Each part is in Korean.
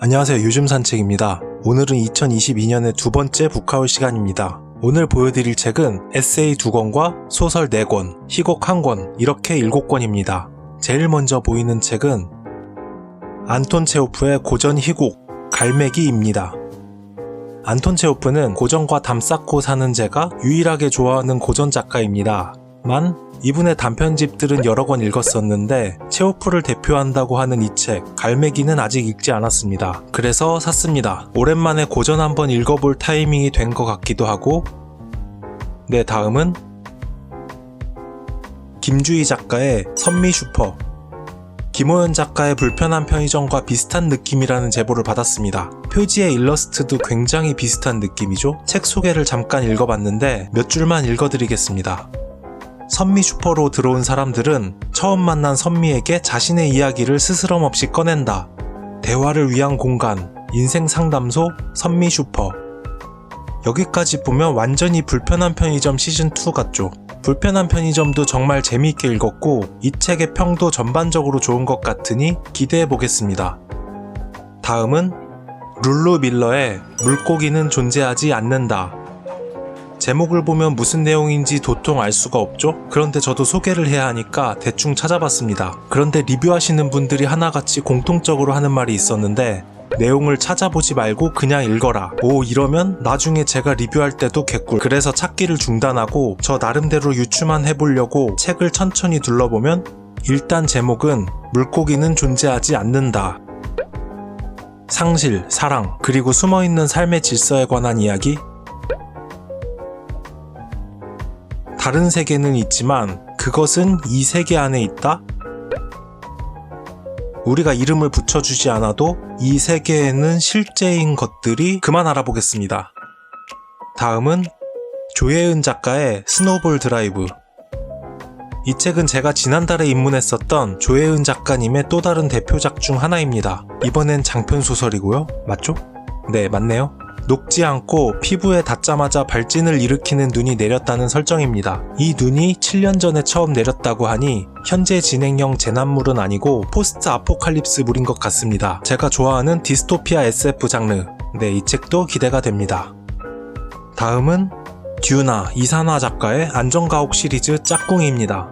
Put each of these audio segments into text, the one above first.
안녕하세요, 요즘 산책입니다. 오늘은 2022년의 두 번째 북카울 시간입니다. 오늘 보여드릴 책은 에세이 2권과 소설 4권, 희곡 1권 이렇게 7권입니다. 제일 먼저 보이는 책은 안톤 체호프의 고전 희곡 갈매기입니다. 안톤 체호프는 고전과 담 쌓고 사는 제가 유일하게 좋아하는 고전 작가입니다. 이분의 단편집들은 여러 권 읽었었는데 체호프를 대표한다고 하는 이 책 갈매기는 아직 읽지 않았습니다. 그래서 샀습니다. 오랜만에 고전 한번 읽어볼 타이밍이 된 것 같기도 하고. 네, 다음은 김주희 작가의 선미슈퍼. 김호연 작가의 불편한 편의점과 비슷한 느낌이라는 제보를 받았습니다. 표지의 일러스트도 굉장히 비슷한 느낌이죠. 책 소개를 잠깐 읽어봤는데 몇 줄만 읽어드리겠습니다. 선미슈퍼로 들어온 사람들은 처음 만난 선미에게 자신의 이야기를 스스럼 없이 꺼낸다. 대화를 위한 공간, 인생 상담소, 선미슈퍼. 여기까지 보면 완전히 불편한 편의점 시즌2 같죠. 불편한 편의점도 정말 재미있게 읽었고 이 책의 평도 전반적으로 좋은 것 같으니 기대해보겠습니다. 다음은 룰루 밀러의 물고기는 존재하지 않는다. 제목을 보면 무슨 내용인지 도통 알 수가 없죠? 그런데 저도 소개를 해야 하니까 대충 찾아봤습니다. 그런데 리뷰하시는 분들이 하나같이 공통적으로 하는 말이 있었는데 내용을 찾아보지 말고 그냥 읽어라. 이러면 나중에 제가 리뷰할 때도 개꿀. 그래서 찾기를 중단하고 저 나름대로 유추만 해보려고 책을 천천히 둘러보면 일단 제목은 물고기는 존재하지 않는다. 상실, 사랑, 그리고 숨어있는 삶의 질서에 관한 이야기. 다른 세계는 있지만 그것은 이 세계 안에 있다? 우리가 이름을 붙여주지 않아도 이 세계에는 실제인 것들이. 그만 알아보겠습니다. 다음은 조혜은 작가의 스노볼 드라이브. 이 책은 제가 지난달에 입문했었던 조혜은 작가님의 또 다른 대표작 중 하나입니다. 이번엔 장편소설이고요. 맞죠? 네, 맞네요. 녹지 않고 피부에 닿자마자 발진을 일으키는 눈이 내렸다는 설정입니다. 이 눈이 7년 전에 처음 내렸다고 하니 현재 진행형 재난물은 아니고 포스트 아포칼립스물인 것 같습니다. 제가 좋아하는 디스토피아 SF 장르. 네, 이 책도 기대가 됩니다. 다음은 듀나 이산화 작가의 안전가옥 시리즈 짝꿍이입니다.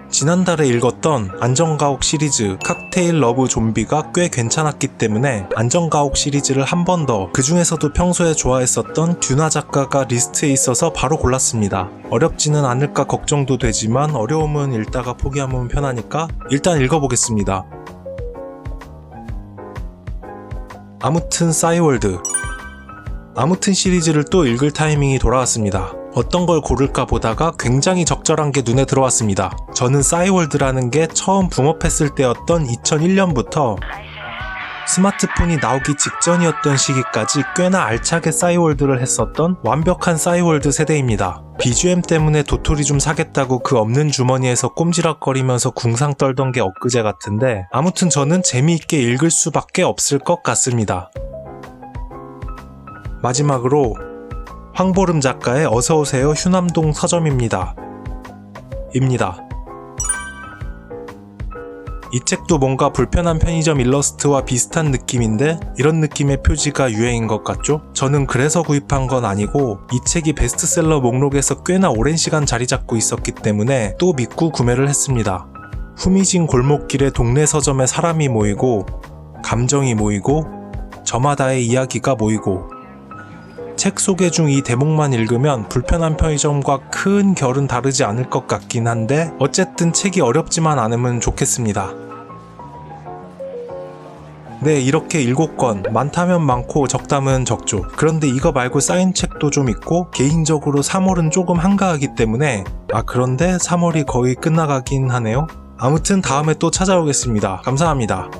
지난달에 읽었던 안전가옥 시리즈 칵테일 러브 좀비가 꽤 괜찮았기 때문에 안전가옥 시리즈를 한 번 더, 그 중에서도 평소에 좋아했었던 듀나 작가가 리스트에 있어서 바로 골랐습니다. 어렵지는 않을까 걱정도 되지만 어려움은 읽다가 포기하면 편하니까 일단 읽어보겠습니다. 아무튼 싸이월드. 아무튼 시리즈를 또 읽을 타이밍이 돌아왔습니다. 어떤 걸 고를까 보다가 굉장히 적절한 게 눈에 들어왔습니다. 저는 싸이월드라는 게 처음 붕업했을 때였던 2001년부터 스마트폰이 나오기 직전이었던 시기까지 꽤나 알차게 싸이월드를 했었던 완벽한 싸이월드 세대입니다. BGM 때문에 도토리 좀 사겠다고 그 없는 주머니에서 꼼지락거리면서 궁상 떨던 게 엊그제 같은데 아무튼 저는 재미있게 읽을 수밖에 없을 것 같습니다. 마지막으로 황보름 작가의 어서오세요 휴남동 서점입니다. 이 책도 뭔가 불편한 편의점 일러스트와 비슷한 느낌인데 이런 느낌의 표지가 유행인 것 같죠? 저는 그래서 구입한 건 아니고 이 책이 베스트셀러 목록에서 꽤나 오랜 시간 자리 잡고 있었기 때문에 또 믿고 구매를 했습니다. 후미진 골목길에 동네 서점에 사람이 모이고 감정이 모이고 저마다의 이야기가 모이고. 책 소개 중 이 대목만 읽으면 불편한 편의점과 큰 결은 다르지 않을 것 같긴 한데 어쨌든 책이 어렵지만 않으면 좋겠습니다. 네, 이렇게 7권, 많다면 많고 적다면 적죠. 그런데 이거 말고 쌓인 책도 좀 있고 개인적으로 3월은 조금 한가하기 때문에 그런데 3월이 거의 끝나가긴 하네요. 아무튼 다음에 또 찾아오겠습니다. 감사합니다.